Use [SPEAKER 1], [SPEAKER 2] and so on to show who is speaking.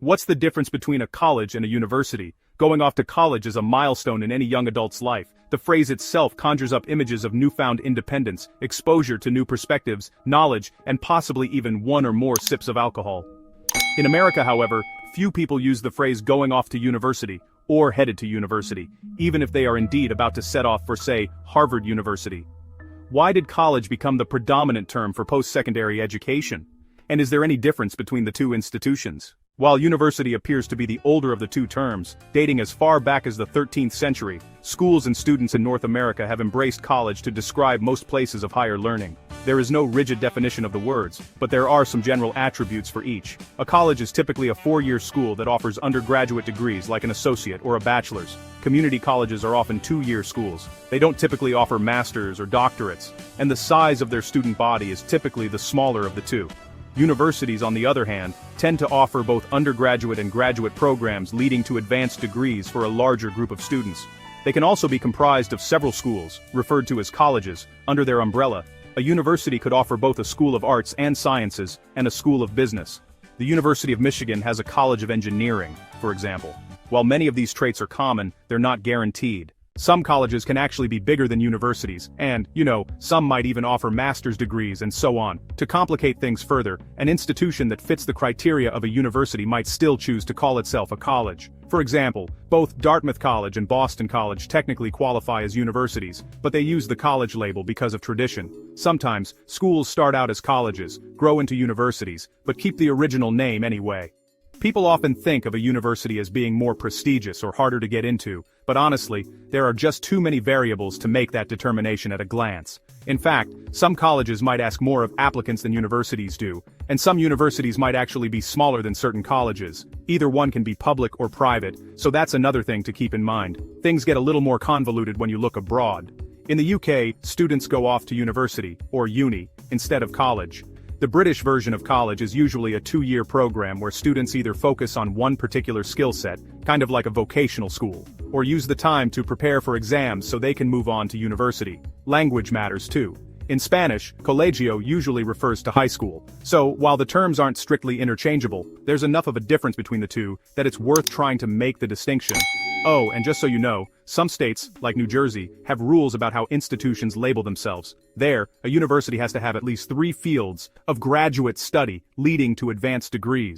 [SPEAKER 1] What's the difference between a college and a university? Going off to college is a milestone in any young adult's life. The phrase itself conjures up images of newfound independence, exposure to new perspectives, knowledge, and possibly even one or more sips of alcohol. In America, however, few people use the phrase going off to university, or headed to university, even if they are indeed about to set off for, say, Harvard University. Why did college become the predominant term for post-secondary education? And is there any difference between the two institutions? While university appears to be the older of the two terms, dating as far back as the 13th century, schools and students in North America have embraced college to describe most places of higher learning. There is no rigid definition of the words, but there are some general attributes for each. A college is typically a four-year school that offers undergraduate degrees like an associate or a bachelor's. Community colleges are often two-year schools. They don't typically offer masters or doctorates, and the size of their student body is typically the smaller of the two. Universities, on the other hand, tend to offer both undergraduate and graduate programs leading to advanced degrees for a larger group of students. They can also be comprised of several schools, referred to as colleges, under their umbrella. A university could offer both a school of arts and sciences, and a school of business. The University of Michigan has a college of engineering, for example. While many of these traits are common, they're not guaranteed. Some colleges can actually be bigger than universities, and, some might even offer master's degrees and so on. To complicate things further, an institution that fits the criteria of a university might still choose to call itself a college. For example, both Dartmouth College and Boston College technically qualify as universities, but they use the college label because of tradition. Sometimes, schools start out as colleges, grow into universities, but keep the original name anyway. People often think of a university as being more prestigious or harder to get into, but honestly, there are just too many variables to make that determination at a glance. In fact, some colleges might ask more of applicants than universities do, and some universities might actually be smaller than certain colleges. Either one can be public or private, so that's another thing to keep in mind. Things get a little more convoluted when you look abroad. In the UK, students go off to university, or uni, instead of college. The British version of college is usually a two-year program where students either focus on one particular skill set, kind of like a vocational school, or use the time to prepare for exams so they can move on to university. Language matters too. In Spanish, colegio usually refers to high school. So, while the terms aren't strictly interchangeable, there's enough of a difference between the two that it's worth trying to make the distinction. Oh, and just so you know, some states, like New Jersey, have rules about how institutions label themselves. There, a university has to have at least 3 fields of graduate study leading to advanced degrees.